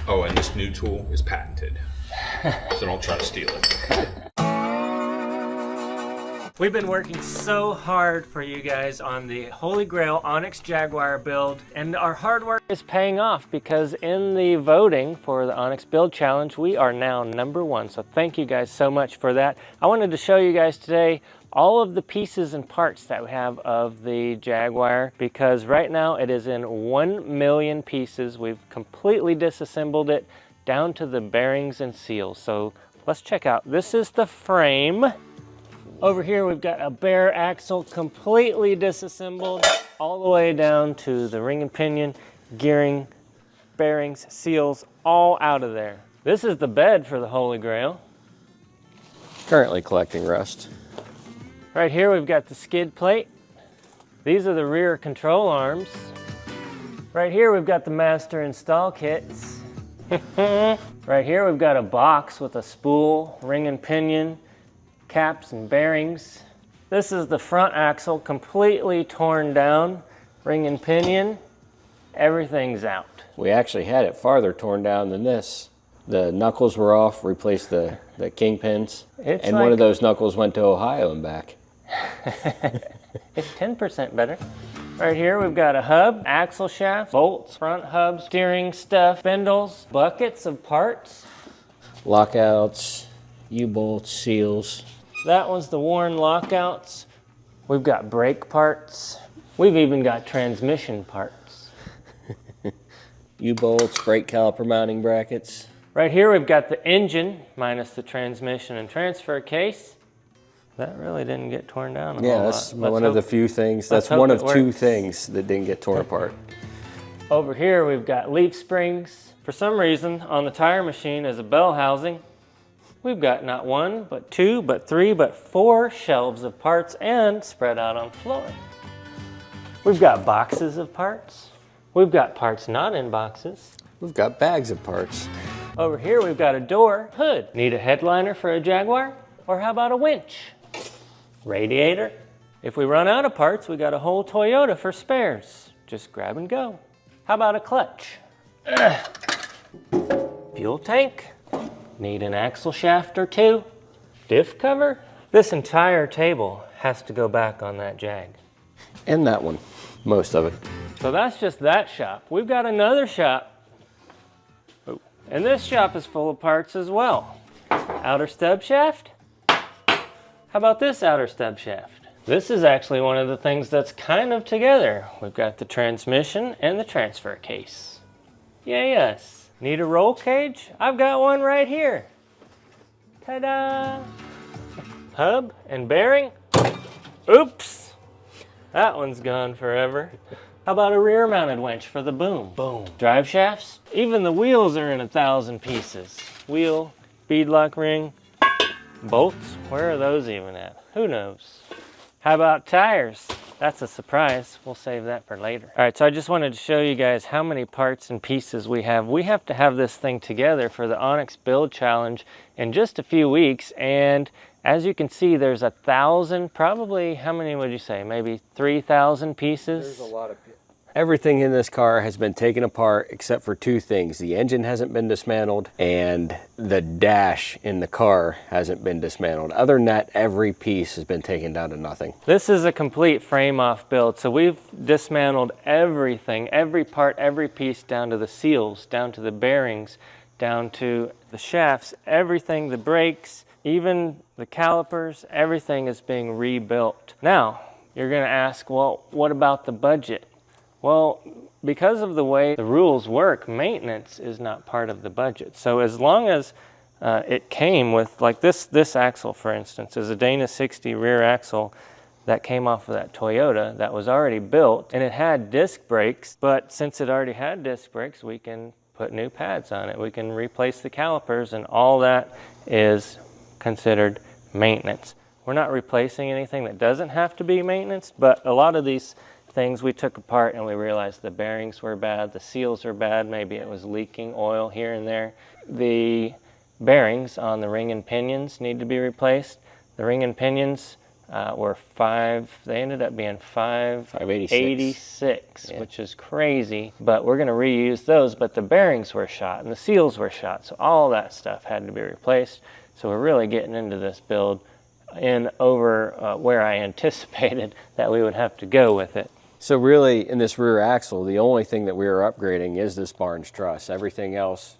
Oh, and this new tool is patented, so don't try to steal it. We've been working so hard for you guys on the Holy Grail Onyx Jaguar build, and our hard work is paying off because in the voting for the Onyx Build Challenge, we are now #1. So thank you guys so much for that. I wanted to show you guys today all of the pieces and parts that we have of the Jaguar, because right now it is in 1 million pieces. We've completely disassembled it down to the bearings and seals. So let's check out. This is the frame. Over here we've got a bare axle completely disassembled all the way down to the ring and pinion, gearing, bearings, seals, all out of there. This is the bed for the Holy Grail. Currently collecting rust. Right here we've got the skid plate. These are the rear control arms. Right here we've got the master install kits. Right here we've got a box with a spool, ring and pinion, caps and bearings. This is the front axle completely torn down, ring and pinion, everything's out. We actually had it farther torn down than this. The knuckles were off, replaced the kingpins, and like, one of those knuckles went to Ohio and back. It's 10% better. Right here we've got a hub, axle shaft, bolts, front hubs, steering stuff, spindles, buckets of parts. Lockouts, U-bolts, seals. That one's the worn lockouts. We've got brake parts. We've even got transmission parts. U-bolts, brake caliper mounting brackets. Right here we've got the engine minus the transmission and transfer case. That really didn't get torn down a whole lot. That's one of the few things. That's one of two things that didn't get torn apart. Over here we've got leaf springs. For some reason on the tire machine is a bell housing. We've got not 1, but 2, but 3, but 4 shelves of parts and spread out on floor. We've got boxes of parts. We've got parts not in boxes. We've got bags of parts. Over here we've got a door, hood. Need a headliner for a Jaguar? Or how about a winch? Radiator. If we run out of parts, we got a whole Toyota for spares. Just grab and go. How about a clutch? Fuel tank. Need an axle shaft or 2. Diff cover. This entire table has to go back on that Jag. And that one, most of it. So that's just that shop. We've got another shop. Oh. And this shop is full of parts as well. Outer stub shaft. How about this outer stub shaft? This is actually one of the things that's kind of together. We've got the transmission and the transfer case. Yes. Need a roll cage? I've got one right here. Ta-da! Hub and bearing. Oops! That one's gone forever. How about a rear mounted winch for the boom? Boom. Drive shafts? Even the wheels are in 1,000 pieces. Wheel, beadlock ring, bolts. Where are those even at? Who knows? How about tires? That's a surprise. We'll save that for later. All right, so I just wanted to show you guys how many parts and pieces we have. We have to have this thing together for the Onyx Build Challenge in just a few weeks. And as you can see, there's 1,000, probably, how many would you say? Maybe 3,000 pieces? There's a lot of pieces. Everything in this car has been taken apart except for 2 things. The engine hasn't been dismantled and the dash in the car hasn't been dismantled. Other than that, every piece has been taken down to nothing. This is a complete frame off build. So we've dismantled everything, every part, every piece, down to the seals, down to the bearings, down to the shafts, everything, the brakes, even the calipers, everything is being rebuilt. Now, you're gonna ask, well, what about the budget? Well, because of the way the rules work, maintenance is not part of the budget. So as long as it came with, like this axle, for instance, is a Dana 60 rear axle that came off of that Toyota that was already built, and it had disc brakes, but since it already had disc brakes, we can put new pads on it. We can replace the calipers, and all that is considered maintenance. We're not replacing anything that doesn't have to be maintenance, but a lot of these things we took apart and we realized the bearings were bad, the seals were bad, maybe it was leaking oil here and there. The bearings on the ring and pinions need to be replaced. The ring and pinions they ended up being 586, yeah. which is crazy, but we're going to reuse those. But the bearings were shot and the seals were shot, so all that stuff had to be replaced. So we're really getting into this build in over where I anticipated that we would have to go with it. So really, in this rear axle, the only thing that we are upgrading is this Barnes truss. Everything else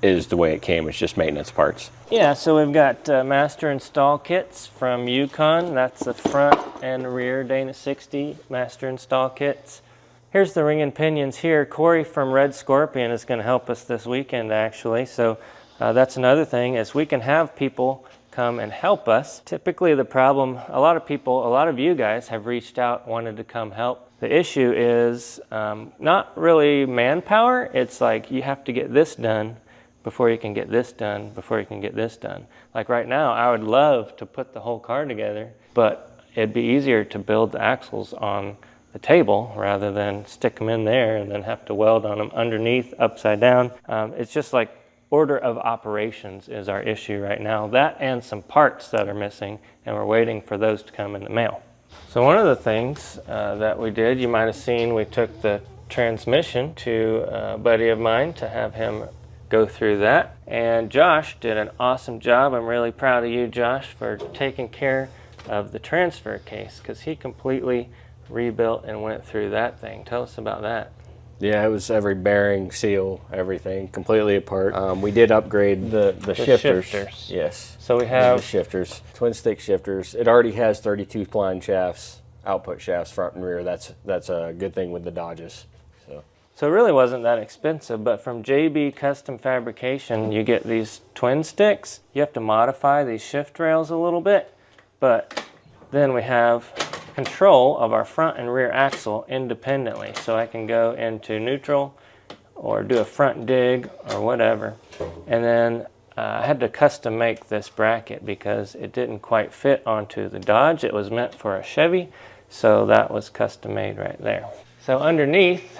is the way it came. It's just maintenance parts. Yeah, so we've got master install kits from Yukon. That's the front and rear Dana 60 master install kits. Here's the ring and pinions here. Corey from Red Scorpion is going to help us this weekend, actually. So that's another thing, is we can have people come and help us. Typically the problem, a lot of you guys have reached out, wanted to come help. The issue is not really manpower. It's like you have to get this done before you can get this done, before you can get this done. Like right now, I would love to put the whole car together, but it'd be easier to build the axles on the table rather than stick them in there and then have to weld on them underneath, upside down. It's just like order of operations is our issue right now. That and some parts that are missing, and we're waiting for those to come in the mail. So one of the things that we did, you might have seen, we took the transmission to a buddy of mine to have him go through that. And Josh did an awesome job. I'm really proud of you, Josh, for taking care of the transfer case, because he completely rebuilt and went through that thing. Tell us about that. Yeah, it was every bearing, seal, everything, completely apart. We did upgrade the shifters. Yes. So we have the shifters, twin stick shifters. It already has 32 spline shafts, output shafts, front and rear. That's a good thing with the Dodges. So it really wasn't that expensive, but from JB Custom Fabrication, you get these twin sticks. You have to modify these shift rails a little bit, but then we have control of our front and rear axle independently. So I can go into neutral or do a front dig or whatever. And then I had to custom make this bracket because it didn't quite fit onto the Dodge. It was meant for a Chevy, so that was custom made right there. So underneath,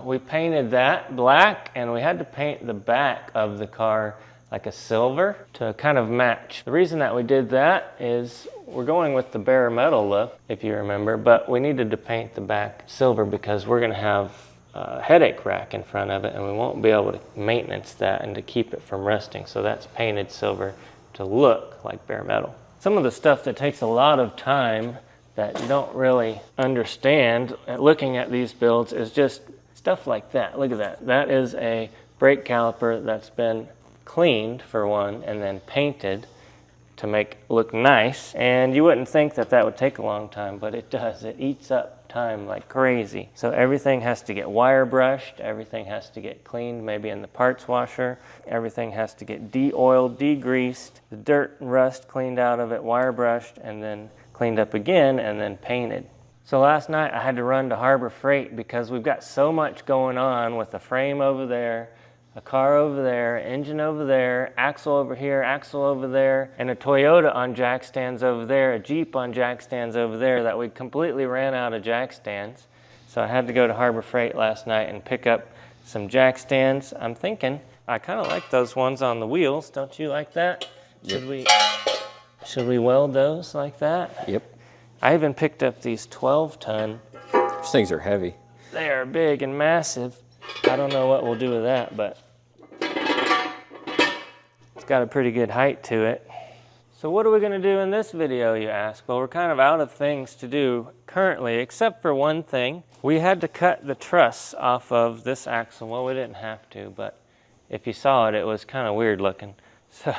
we painted that black, and we had to paint the back of the car like a silver to kind of match. The reason that we did that is we're going with the bare metal look, if you remember, but we needed to paint the back silver because we're gonna have a headache rack in front of it, and we won't be able to maintenance that and to keep it from rusting. So that's painted silver to look like bare metal. Some of the stuff that takes a lot of time that you don't really understand at looking at these builds is just stuff like that. Look at that. That is a brake caliper that's been cleaned, for one, and then painted to make it look nice. And you wouldn't think that that would take a long time, but it does. It eats up time like crazy. So everything has to get wire brushed, everything has to get cleaned, maybe in the parts washer, everything has to get de-oiled, de-greased, the dirt and rust cleaned out of it, wire brushed, and then cleaned up again, and then painted. So last night I had to run to Harbor Freight because we've got so much going on with the frame over there, a car over there, engine over there, axle over here, axle over there, and a Toyota on jack stands over there, a Jeep on jack stands over there, that we completely ran out of jack stands. So I had to go to Harbor Freight last night and pick up some jack stands. I'm thinking, I kind of like those ones on the wheels. Don't you like that? Yep. Should we weld those like that? Yep. I even picked up these 12-ton. These things are heavy. They are big and massive. I don't know what we'll do with that, but it's got a pretty good height to it. So what are we going to do in this video, you ask? Well, we're kind of out of things to do currently, except for one thing. We had to cut the truss off of this axle. Well, we didn't have to, but if you saw it, it was kind of weird looking. So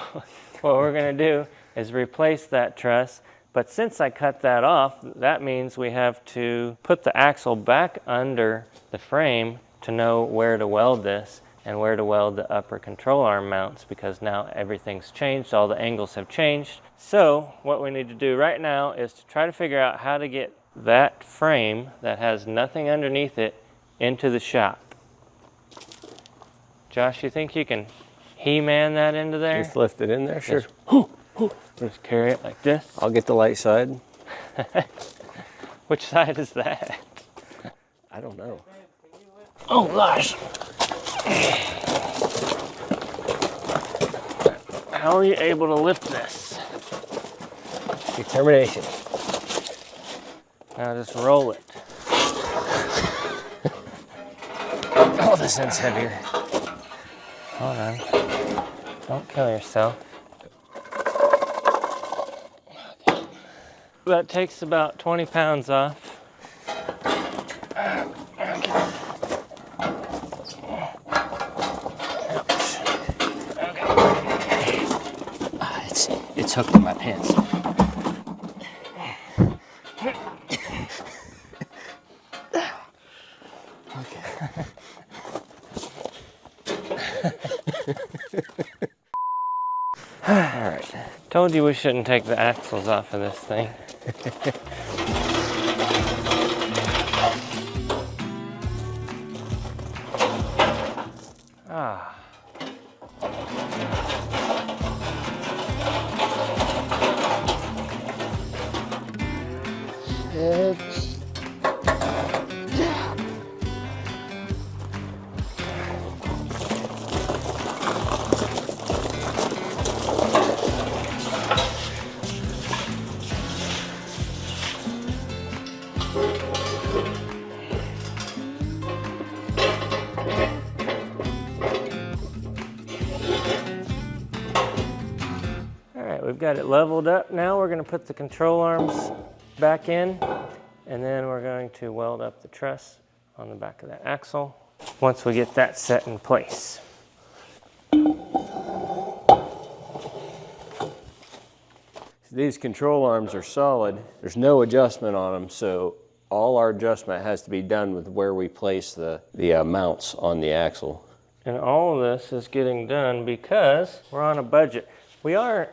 what we're going to do is replace that truss. But since I cut that off, that means we have to put the axle back under the frame to know where to weld this and where to weld the upper control arm mounts, because now everything's changed, all the angles have changed. So what we need to do right now is to try to figure out how to get that frame that has nothing underneath it into the shop. Josh, you think you can He-Man that into there? Just lift it in there, sure. Just carry it like this. I'll get the light side. Which side is that? I don't know. Oh gosh. How are you able to lift this? Determination. Now just roll it. Oh, this end's heavier. Hold on. Don't kill yourself. That takes about 20 pounds off. It's hooked in my pants. All right. Told you we shouldn't take the axles off of this thing. Ah. We've got it leveled up. Now we're going to put the control arms back in, and then we're going to weld up the truss on the back of that axle once we get that set in place. These control arms are solid. There's no adjustment on them, so all our adjustment has to be done with where we place the mounts on the axle. And all of this is getting done because we're on a budget. We are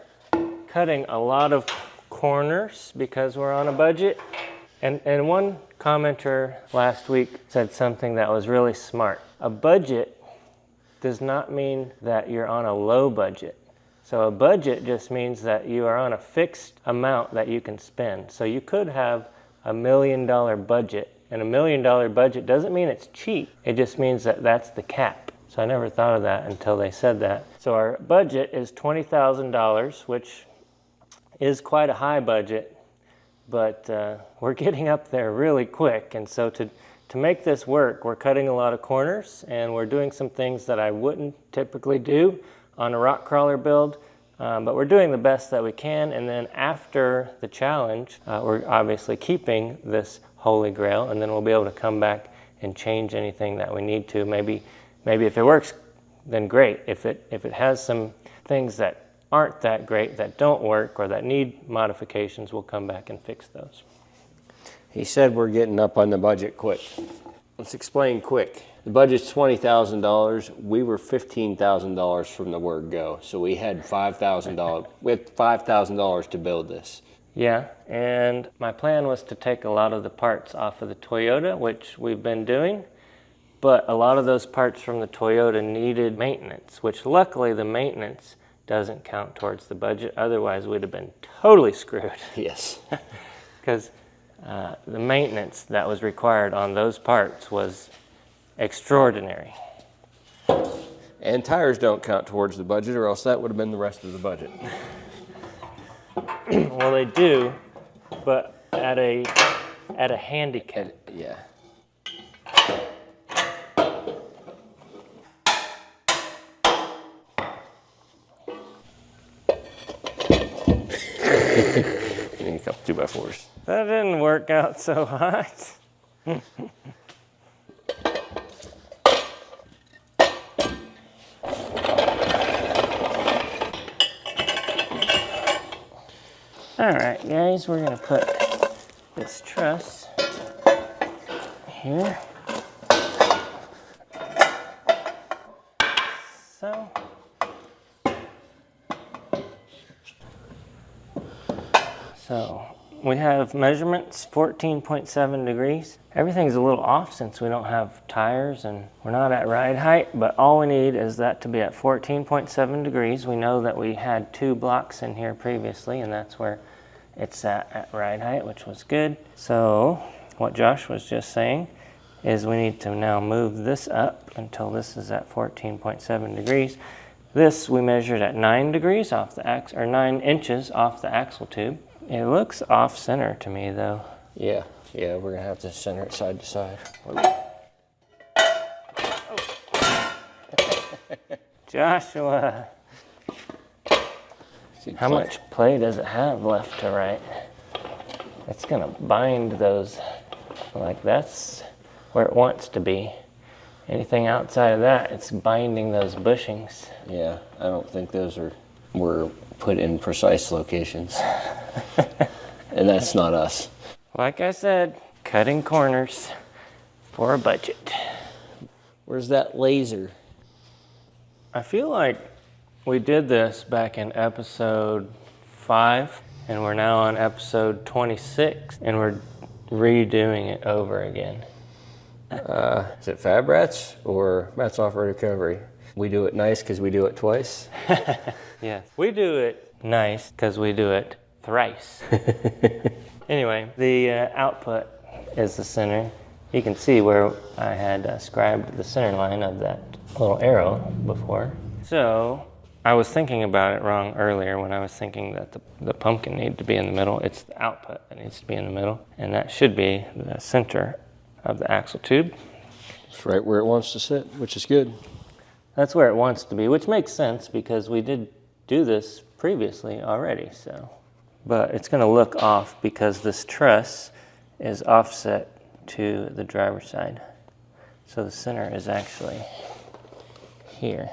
cutting a lot of corners because we're on a budget. And one commenter last week said something that was really smart. A budget does not mean that you're on a low budget. So a budget just means that you are on a fixed amount that you can spend. So you could have $1 million budget, and $1 million budget doesn't mean it's cheap. It just means that that's the cap. So I never thought of that until they said that. So our budget is $20,000, which is quite a high budget, but we're getting up there really quick. And so to make this work, we're cutting a lot of corners, and we're doing some things that I wouldn't typically do on a rock crawler build, but we're doing the best that we can. And then after the challenge, we're obviously keeping this Holy Grail, and then we'll be able to come back and change anything that we need to. Maybe if it works, then great. If it has some things that aren't that great, that don't work, or that need modifications, we'll come back and fix those. He said we're getting up on the budget quick. Let's explain quick. The budget's $20,000. We were $15,000 from the word go. So we had $5,000. We had $5,000 to build this. Yeah, and my plan was to take a lot of the parts off of the Toyota, which we've been doing, but a lot of those parts from the Toyota needed maintenance, which luckily the maintenance doesn't count towards the budget. Otherwise, we'd have been totally screwed. Yes. Because the maintenance that was required on those parts was extraordinary. And tires don't count towards the budget, or else that would have been the rest of the budget. Well, they do, but at a handicap. Yeah. And a couple 2x4s. That didn't work out so hot. All right, guys, we're gonna put this truss here. So we have measurements 14.7 degrees. Everything's a little off since we don't have tires and we're not at ride height, but all we need is that to be at 14.7 degrees. We know that we had 2 blocks in here previously, and that's where it's at ride height, which was good. So what Josh was just saying is we need to now move this up until this is at 14.7 degrees. This we measured at 9 degrees off the axle, or 9 inches off the axle tube. It looks off center to me though. Yeah. Yeah, we're gonna have to center it side to side. Joshua, how much play does it have left to right? It's gonna bind those, like that's where it wants to be. Anything outside of that, it's binding those bushings. Yeah, I don't think those were put in precise locations. And that's not us. Like I said, cutting corners for a budget. Where's that laser? I feel like we did this back in episode 5, and we're now on episode 26, and we're redoing it over again. Is it Fab Rats or Matt's Off-Road Recovery? We do it nice because we do it twice. Yes, we do it nice because we do it thrice. Anyway, the output is the center. You can see where I had scribed the center line of that little arrow before. So I was thinking about it wrong earlier when I was thinking that the pumpkin needed to be in the middle. It's the output that needs to be in the middle, and that should be the center of the axle tube. It's right where it wants to sit, which is good. That's where it wants to be, which makes sense because we did do this previously already, so. But it's gonna look off because this truss is offset to the driver's side. So the center is actually here.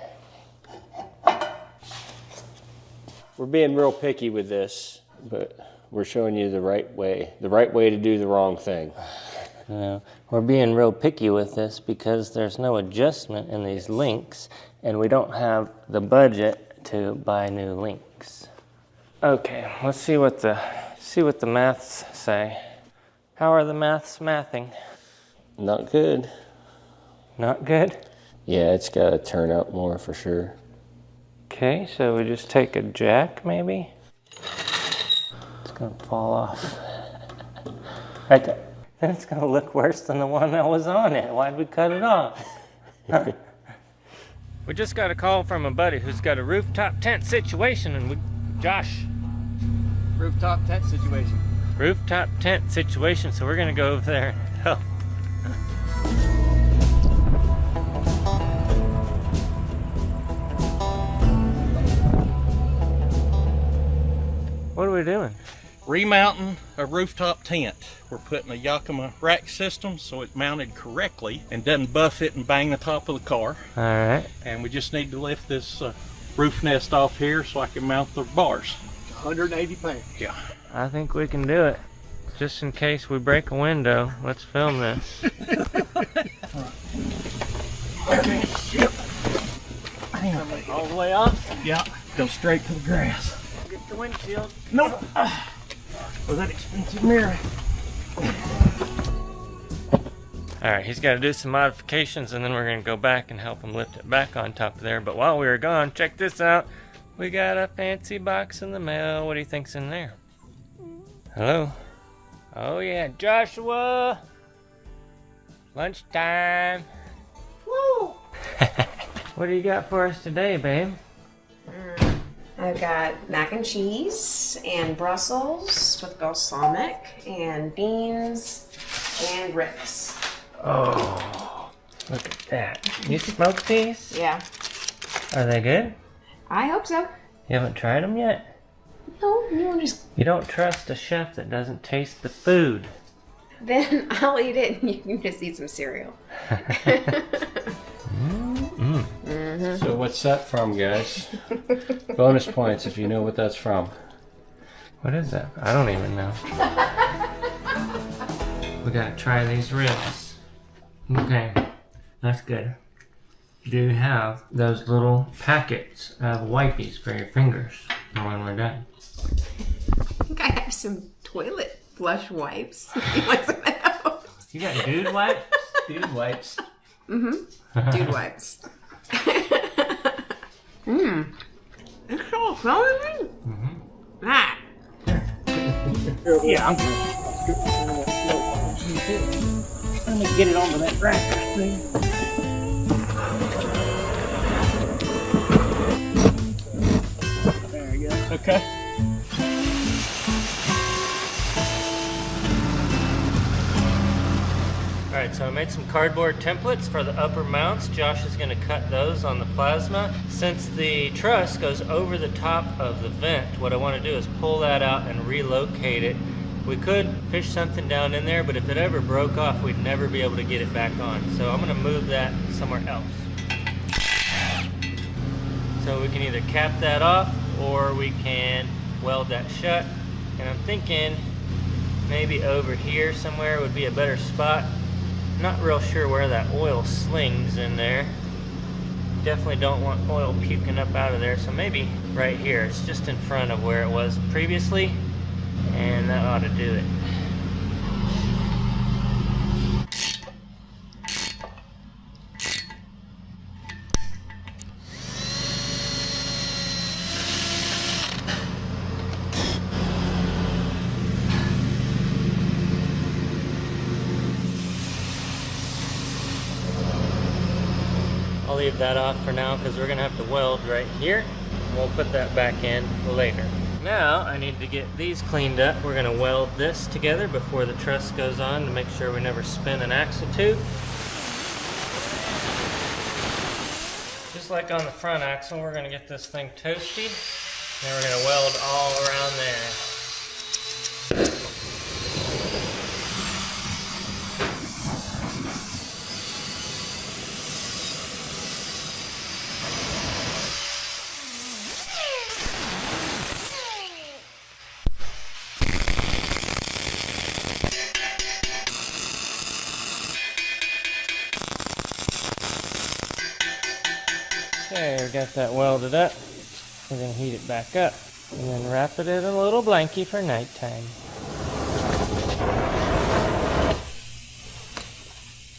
We're being real picky with this, but we're showing you the right way to do the wrong thing. No, we're being real picky with this because there's no adjustment in these links, and we don't have the budget to buy new links. Okay, let's see what the maths say. How are the maths mathing? Not good. Not good? Yeah, it's got to turn out more for sure. Okay, so we just take a jack maybe? It's gonna fall off. Right there. Then it's gonna look worse than the one that was on it. Why'd we cut it off? We just got a call from a buddy who's got a rooftop tent situation, and Josh. Rooftop tent situation. Rooftop tent situation, so we're gonna go over there and help. What are we doing? Remounting a rooftop tent. We're putting a Yakima rack system so it's mounted correctly and doesn't buff it and bang the top of the car. All right. And we just need to lift this roof nest off here so I can mount the bars. 180 pounds. Yeah. I think we can do it. Just in case we break a window, let's film this. Okay. Yep. All the way up? Yeah. Go straight to the grass. Get the windshield. Nope. With that expensive mirror. All right, he's got to do some modifications, and then we're going to go back and help him lift it back on top of there. But while we were gone, check this out. We got a fancy box in the mail. What do you think's in there? Hello? Oh yeah, Joshua! Lunchtime! Woo! What do you got for us today, babe? I've got mac and cheese and Brussels with balsamic and beans and ribs. Oh, look at that. You smoked these? Yeah, Are they good? I hope so. You haven't tried them yet? No, you want just You don't trust a chef that doesn't taste the food. then I'll eat it and you can just eat some cereal. So what's that from, guys? Bonus points if you know what that's from. What is that? I don't even know. We gotta try these ribs. Okay, that's good. Do you have those little packets of wipes for your fingers for when we're done? I think I have some toilet flush wipes. You want some of those? You got dude wipes? Dude wipes. Dude wipes. It's so fun. Ah. Yeah, let me get it onto that rack. There you go. Okay. Alright, so I made some cardboard templates for the upper mounts. Josh is going to cut those on the plasma. Since the truss goes over the top of the vent, what I want to do is pull that out and relocate it. We could fish something down in there, but if it ever broke off, we'd never be able to get it back on. So I'm going to move that somewhere else. So we can either cap that off or we can weld that shut. And I'm thinking maybe over here somewhere would be a better spot. Not real sure where that oil slings in there. Definitely don't want oil puking up out of there, so maybe right here. It's just in front of where it was previously, and that ought to do it. I'll leave that off for now because we're going to have to weld right here. We'll put that back in later. Now I need to get these cleaned up. We're going to weld this together before the truss goes on to make sure we never spin an axle tube. Just like on the front axle, we're going to get this thing toasty. Then we're going to weld all around there. Okay, we got that welded up. We're going to heat it back up and then wrap it in a little blankie for nighttime.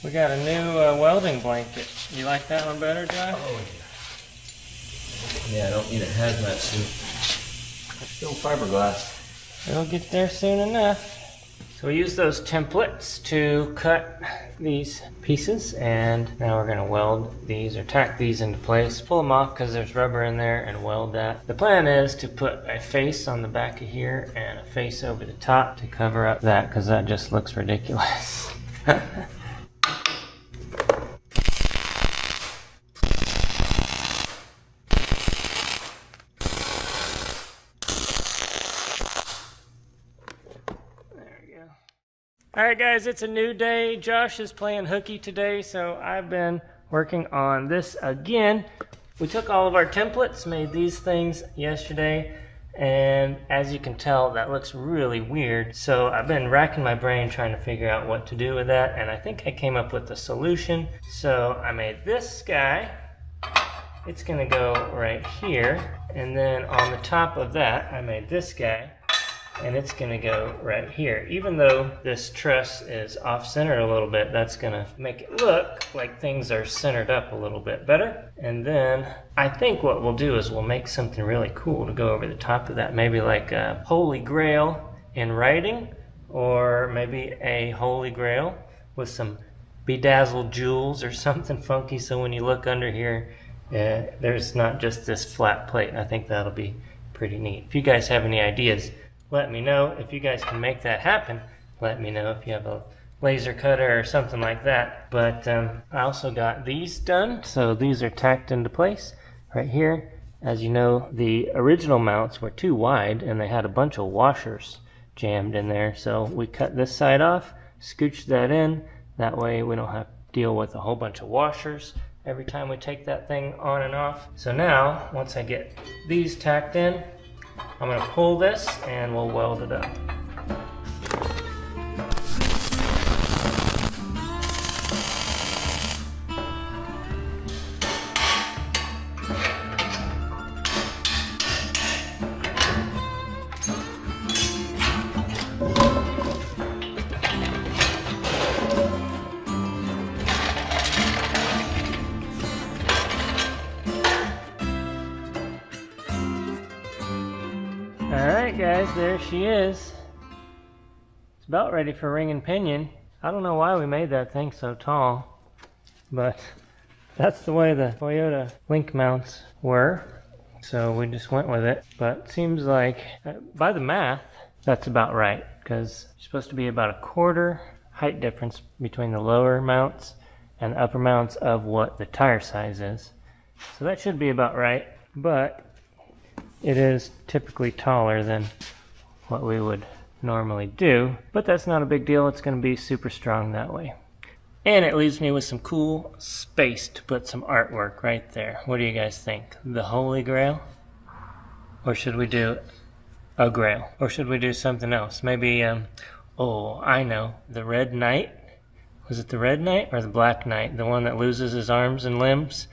We got a new welding blanket. You like that one better, John? Oh, yeah. Yeah, I don't need a hazmat suit. It's still fiberglass. It'll get there soon enough. So we use those templates to cut these pieces, and now we're going to weld these or tack these into place. Pull them off because there's rubber in there and weld that. The plan is to put a face on the back of here and a face over the top to cover up that because that just looks ridiculous. Alright guys, it's a new day. Josh is playing hooky today, so I've been working on this again. We took all of our templates, made these things yesterday, and as you can tell, that looks really weird. So I've been racking my brain trying to figure out what to do with that, and I think I came up with a solution. So I made this guy. It's gonna go right here, and then on the top of that, I made this guy. And it's going to go right here. Even though this truss is off-centered a little bit, that's going to make it look like things are centered up a little bit better. And then I think what we'll do is we'll make something really cool to go over the top of that. Maybe like a Holy Grail in writing, or maybe a Holy Grail with some bedazzled jewels or something funky, so when you look under here, there's not just this flat plate. I think that'll be pretty neat. If you guys have any ideas, let me know. If you guys can make that happen, let me know if you have a laser cutter or something like that. But I also got these done, so these are tacked into place right here. As you know, the original mounts were too wide and they had a bunch of washers jammed in there, so we cut this side off, scooched that in. That way we don't have to deal with a whole bunch of washers every time we take that thing on and off. So now, once I get these tacked in, I'm going to pull this and we'll weld it up. Alright guys, there she is. It's about ready for ring and pinion. I don't know why we made that thing so tall, but that's the way the Toyota Link mounts were, so we just went with it. But it seems like, by the math, that's about right, because it's supposed to be about a quarter height difference between the lower mounts and the upper mounts of what the tire size is. So that should be about right, but it is typically taller than what we would normally do, but that's not a big deal. It's going to be super strong that way. And it leaves me with some cool space to put some artwork right there. What do you guys think? The Holy Grail? Or should we do a Grail? Or should we do something else? Maybe, oh, I know. The Red Knight? Was it the Red Knight or the Black Knight? The one that loses his arms and limbs?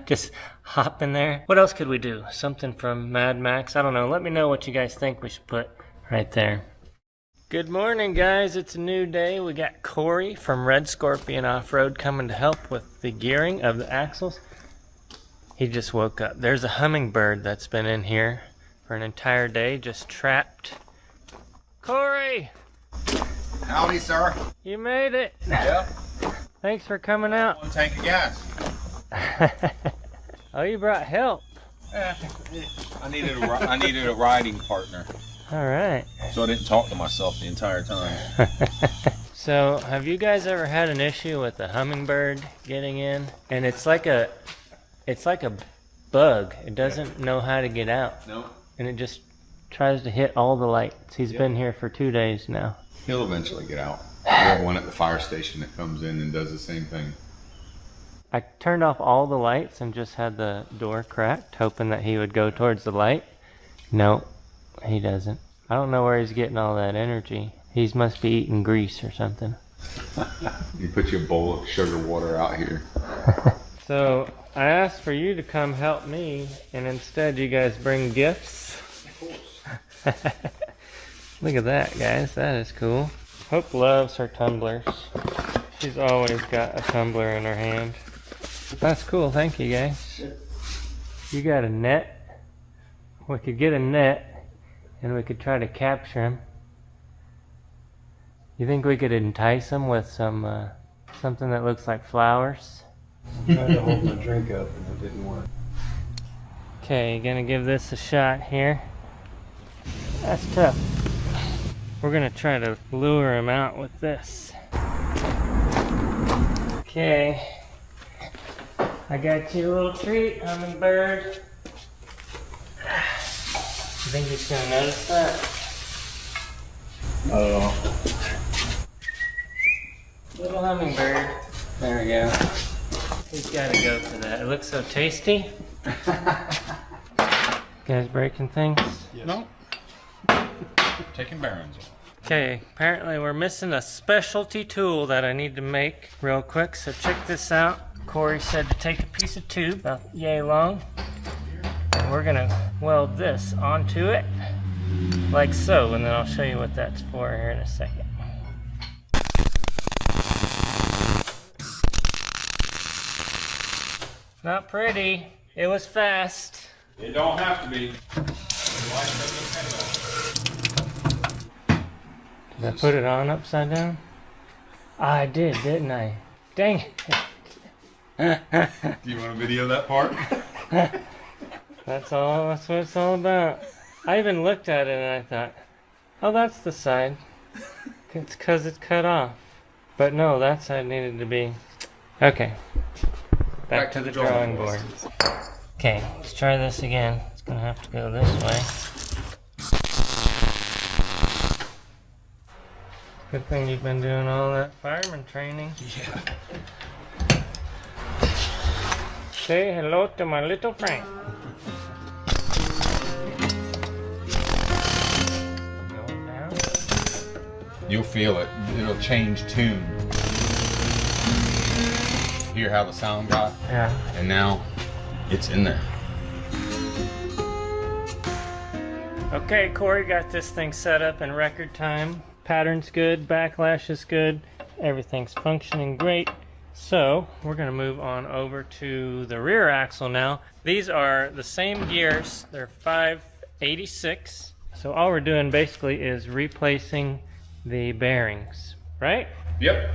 Just hop in there. What else could we do? Something from Mad Max? I don't know. Let me know what you guys think we should put right there. Good morning, guys. It's a new day. We got Corey from Red Scorpion Off-Road coming to help with the gearing of the axles. He just woke up. There's a hummingbird that's been in here for an entire day, just trapped. Corey! Howdy, sir. You made it. Yeah. Thanks for coming out. One tank of gas. Oh, you brought help. Yeah. I needed a riding partner, All right. so I didn't talk to myself the entire time. So, have you guys ever had an issue with a hummingbird getting in? And it's like a bug. It doesn't know how to get out. No. And it just tries to hit all the lights. He's been here for 2 days now. He'll eventually get out. We have one at the fire station that comes in and does the same thing. I turned off all the lights and just had the door cracked, hoping that he would go towards the light. No, he doesn't. I don't know where he's getting all that energy. He must be eating grease or something. You put your bowl of sugar water out here. So I asked for you to come help me, and instead you guys bring gifts. Of course. Look at that, guys. That is cool. Hope loves her tumblers. She's always got a tumbler in her hand. That's cool. Thank you, guys. You got a net. We could get a net, and we could try to capture him. You think we could entice him with some something that looks like flowers? I tried to hold my drink up and it didn't work. Okay, gonna give this a shot here. That's tough. We're gonna try to lure him out with this. Okay. I got you a little treat, hummingbird. You think he's gonna notice that? Little hummingbird. There we go. He's gotta go for that. It looks so tasty. Guys breaking things? Yes. No. Taking bearings. Okay, apparently we're missing a specialty tool that I need to make real quick, so check this out. Corey said to take a piece of tube about yay long, and we're gonna weld this onto it, like so, and then I'll show you what that's for here in a second. Not pretty. It was fast. It don't have to be. Did I put it on upside down? I did, didn't I? Dang it. Do you want to video that part? That's what it's all about. I even looked at it and I thought, oh, that's the side. It's because it's cut off. But no, that side needed to be. Okay. Back to the drawing board. Okay, let's try this again. It's going to have to go this way. Good thing you've been doing all that fireman training. Yeah. Say hello to my little friend. Going down. You'll feel it. It'll change tune. Hear how the sound got? Yeah. And now it's in there. Okay, Corey got this thing set up in record time. Pattern's good, backlash is good, everything's functioning great. So we're gonna move on over to the rear axle now. These are the same gears, they're 586. So all we're doing basically is replacing the bearings, right? Yep.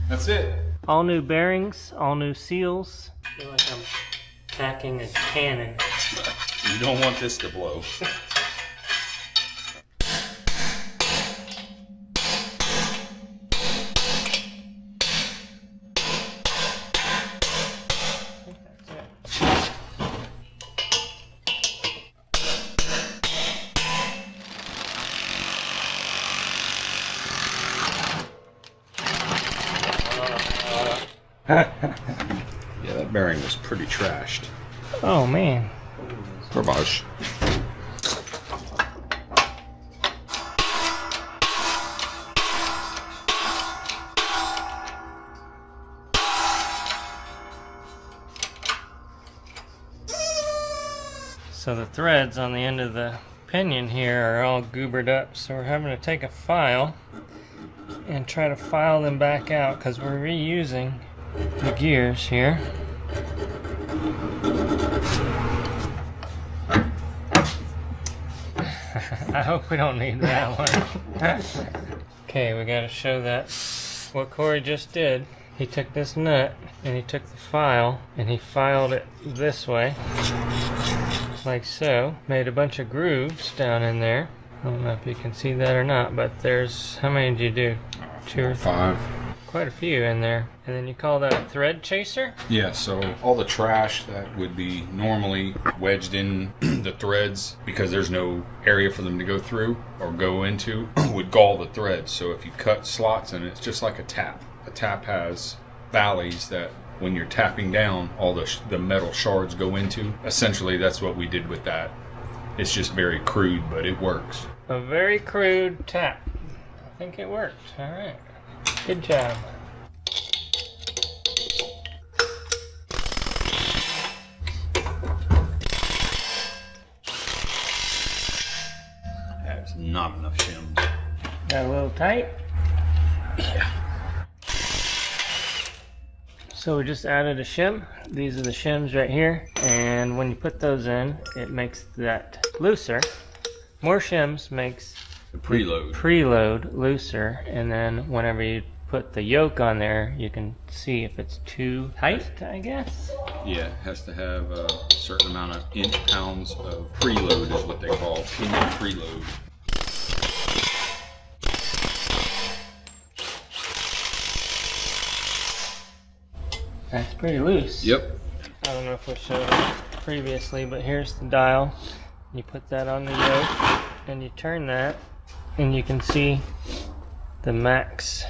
That's it. All new bearings, all new seals. I feel like I'm packing a cannon. You don't want this to blow. Yeah, that bearing was pretty trashed. Oh man. Garbage. So the threads on the end of the pinion here are all goobered up, so we're having to take a file and try to file them back out because we're reusing the gears here. I hope we don't need that one. Okay, we gotta show that what Corey just did. He took this nut and he took the file and he filed it this way, like so. Made a bunch of grooves down in there. I don't know if you can see that or not, but there's, how many did you do? 2 or 3? 5. Quite a few in there. And then you call that a thread chaser? Yeah, so all the trash that would be normally wedged in the threads because there's no area for them to go through or go into would gall the threads. So if you cut slots in it, it's just like a tap. A tap has valleys that when you're tapping down, all the metal shards go into. Essentially, that's what we did with that. It's just very crude, but it works. A very crude tap. I think it worked. All right. Good job. That's not enough shims. Got a little tight? Yeah. So we just added a shim. These are the shims right here. And when you put those in, it makes that looser. More shims makes The preload. preload looser. And then whenever you put the yoke on there, you can see if it's too tight, I guess. Yeah, it has to have a certain amount of inch-pounds of preload is what they call pinion preload. That's pretty loose. Yep. I don't know if we showed it previously, but here's the dial. You put that on the yoke and you turn that and you can see the max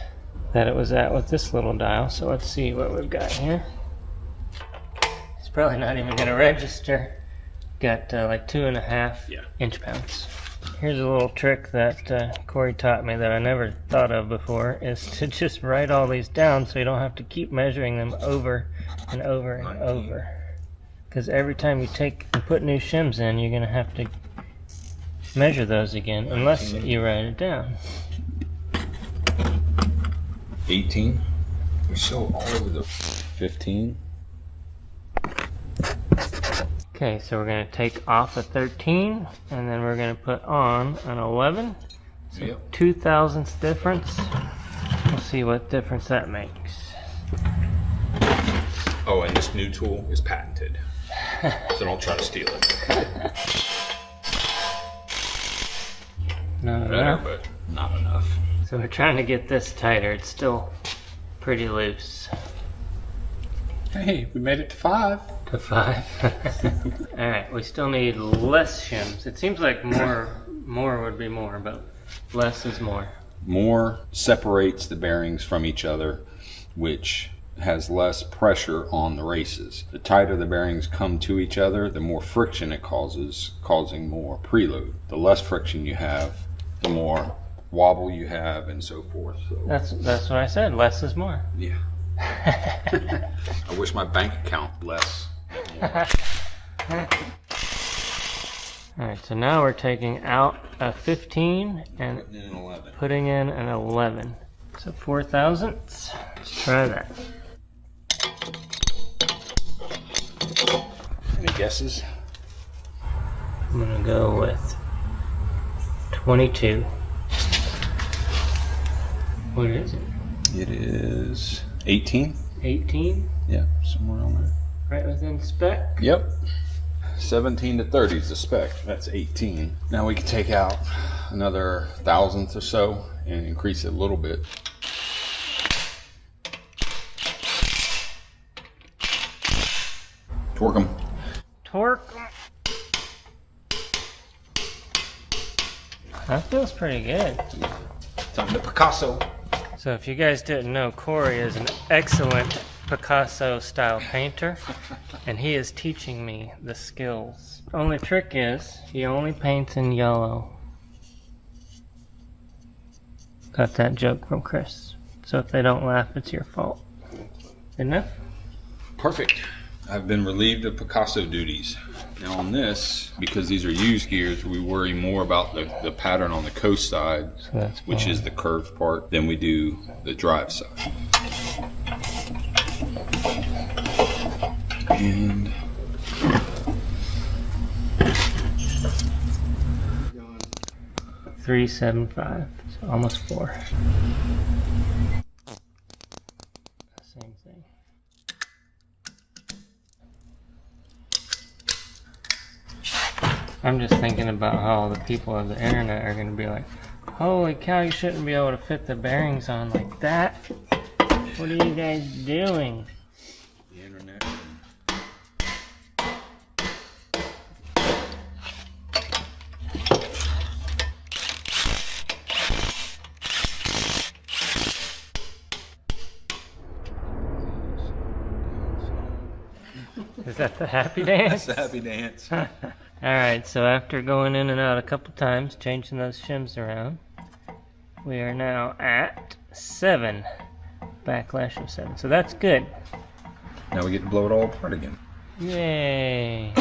that it was at with this little dial. So let's see what we've got here. It's probably not even going to register. Got like 2.5 inch-pounds. Here's a little trick that Corey taught me that I never thought of before, is to just write all these down so you don't have to keep measuring them over and over and over. Because every time you take and put new shims in, you're going to have to measure those again, unless you write it down. 18. They're so all over the 15. Okay, so we're going to take off a 13, and then we're going to put on an 11. So Yep. 2 thousandths difference. We'll see what difference that makes. Oh, and this new tool is patented. So don't try to steal it. Not Better, enough. but not enough. So we're trying to get this tighter. It's still pretty loose. Hey, we made it to 5. To 5. Alright, we still need less shims. It seems like more would be more, but less is more. More separates the bearings from each other, which has less pressure on the races. The tighter the bearings come to each other, the more friction it causes, causing more preload. The less friction you have, the more wobble you have, and so forth. So, That's what I said. Less is more. yeah. I wish my bank account less. Alright, so now we're taking out a 15 and Putting in an 11. putting in an 11. So 4 thousandths. Let's try that. Any guesses? I'm gonna go with 22. What is it? It is 18. 18? Yeah, somewhere on there. Right within spec? Yep. 17 to 30 is the spec. That's 18. Now we can take out another thousandth or so and increase it a little bit. Torque them. Torque. That feels pretty good. Time to Picasso. So if you guys didn't know, Corey is an excellent Picasso style painter, and he is teaching me the skills. Only trick is, he only paints in yellow. Got that joke from Chris. So if they don't laugh, it's your fault. Enough? Perfect. I've been relieved of Picasso duties. Now on this, because these are used gears, we worry more about the pattern on the coast side, So which is the curved part, than we do the drive side. And 375, so almost 4. Same thing. I'm just thinking about how the people of the internet are going to be like, holy cow, you shouldn't be able to fit the bearings on like that. What are you guys doing? the internet. Is that the happy dance? That's a happy dance. Alright, so after going in and out a couple times, changing those shims around, we are now at 7. Backlash of 7. So that's good. Now we get to blow it all apart again. Yay.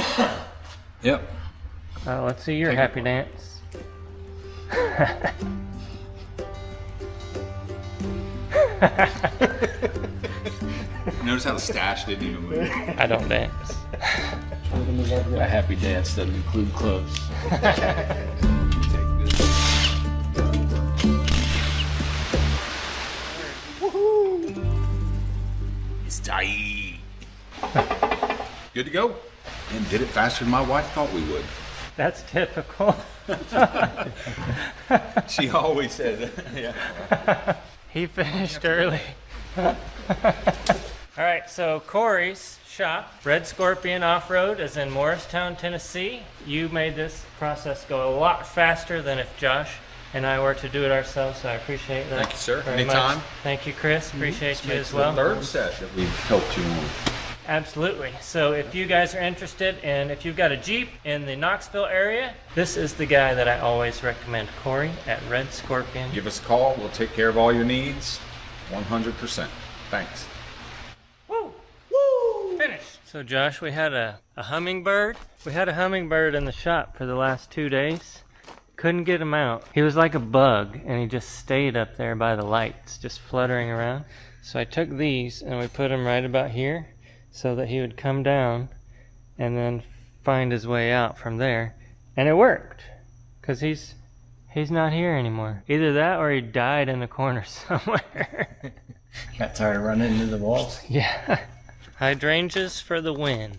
Yep. Let's see your happy dance. Notice how the stash didn't even move. I don't dance. A happy dance doesn't include clothes. It's tight. Good to go. And did it faster than my wife thought we would. That's typical. She always says it. Yeah. He finished early. Alright, so Corey's shop, Red Scorpion Off-Road, is in Morristown, Tennessee. You made this process go a lot faster than if Josh and I were to do it ourselves, so I appreciate that. Thank you, sir. very Anytime. much. Thank you, Chris. Appreciate you Makes as well. the third set that we've helped you on. Absolutely. So if you guys are interested, and if you've got a Jeep in the Knoxville area, this is the guy that I always recommend, Corey at Red Scorpion. Give us a call. We'll take care of all your needs. 100%. Thanks. Woo! Woo! Finished. So Josh, we had a hummingbird. We had a hummingbird in the shop for the last 2 days. Couldn't get him out. He was like a bug, and he just stayed up there by the lights, just fluttering around. So I took these and we put him right about here so that he would come down and then find his way out from there. And it worked, because he's not here anymore. Either that or he died in the corner somewhere. Got tired of running into the walls. Yeah. Hydrangeas for the win.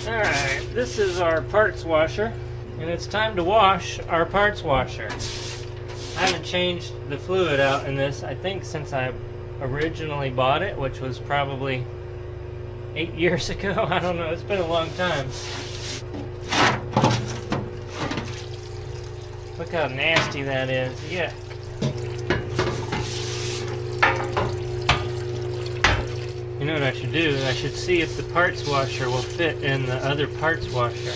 Alright, this is our parts washer, and it's time to wash our parts washer. I haven't changed the fluid out in this, I think, since I originally bought it, which was probably 8 years ago. I don't know, it's been a long time. Look how nasty that is. Yeah. You know what I should do? I should see if the parts washer will fit in the other parts washer.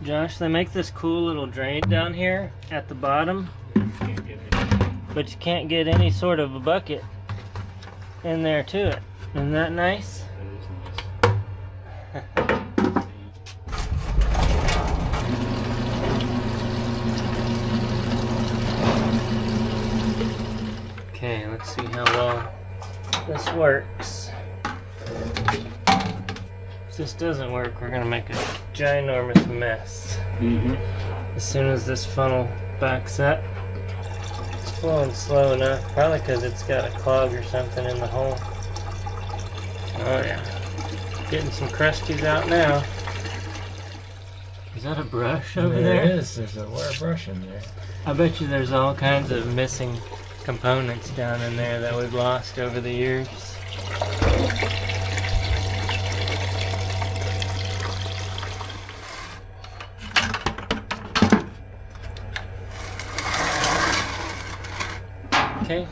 Josh, they make this cool little drain down here at the bottom, but you can't get any sort of a bucket in there to it. Isn't that nice? Okay, let's see how well this works. If this doesn't work, we're gonna make a ginormous mess. As soon as this funnel backs up, it's flowing slow enough, probably because it's got a clog or something in the hole. Oh yeah, getting some crusties out now. Is that a brush over there? It is. There's a wire brush in there. I bet you there's all kinds of missing components down in there that we've lost over the years. Okay.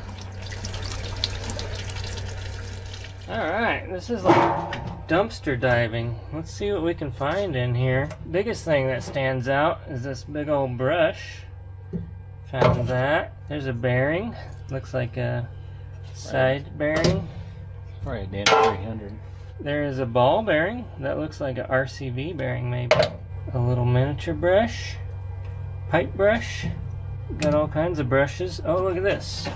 Alright, this is like dumpster diving. Let's see what we can find in here. Biggest thing that stands out is this big old brush. Found that. There's a bearing. Looks like a side bearing. Probably a Dan 300. There is a ball bearing. That looks like an RCV bearing maybe. A little miniature brush. Pipe brush. Got all kinds of brushes. Oh, look at this.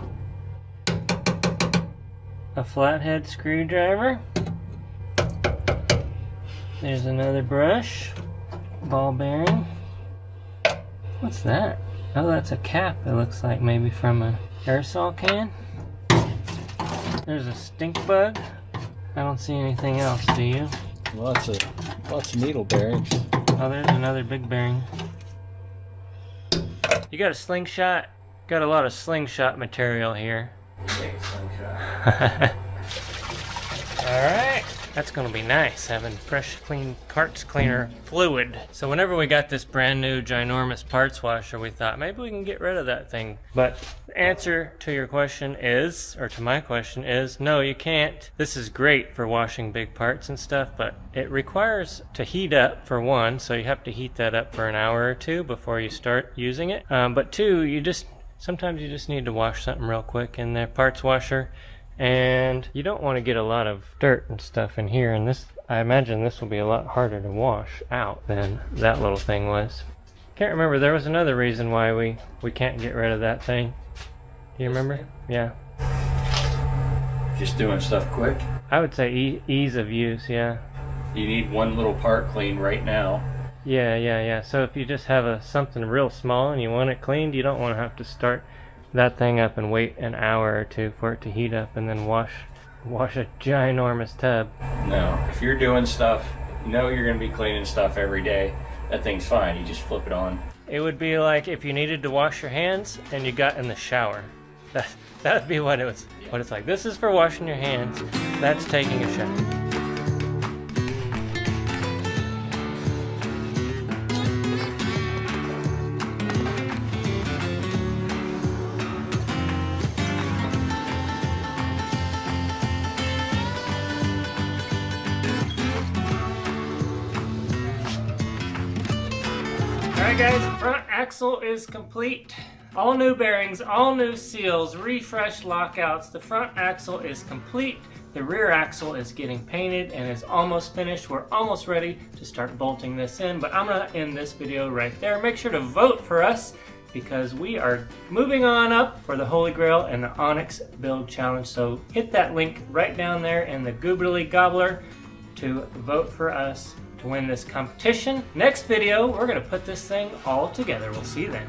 A flathead screwdriver. There's another brush. Ball bearing. What's that? Oh, that's a cap. It looks like maybe from an aerosol can. There's a stink bug. I don't see anything else, do you? Lots of needle bearings. Oh, there's another big bearing. You got a slingshot? Got a lot of slingshot material here. Alright, that's gonna be nice, having fresh, clean parts cleaner fluid. So whenever we got this brand new ginormous parts washer, we thought maybe we can get rid of that thing. But the answer to your question is, or to my question is, no, you can't. This is great for washing big parts and stuff, but it requires to heat up for one, so you have to heat that up for an hour or two before you start using it. But two, sometimes you just need to wash something real quick in the parts washer, and you don't want to get a lot of dirt and stuff in here, and this, I imagine this will be a lot harder to wash out than that little thing was. Can't remember, there was another reason why we can't get rid of that thing. Do you remember? Yeah. Just doing stuff quick. I would say ease of use, yeah. You need one little part cleaned right now. Yeah. So if you just have something real small and you want it cleaned, you don't want to have to start that thing up and wait an hour or two for it to heat up and then wash a ginormous tub. No, if you're doing stuff, you know you're going to be cleaning stuff every day, that thing's fine. You just flip it on. It would be like if you needed to wash your hands and you got in the shower. That would be what it's like. This is for washing your hands. That's taking a shower. Alright guys, front axle is complete. All new bearings, all new seals, refreshed lockouts. The front axle is complete. The rear axle is getting painted and is almost finished. We're almost ready to start bolting this in, but I'm gonna end this video right there. Make sure to vote for us because we are moving on up for the Holy Grail and the Onyx Build Challenge. So hit that link right down there in the Goobly Gobbler to vote for us to win this competition. Next video, we're gonna put this thing all together. We'll see you then.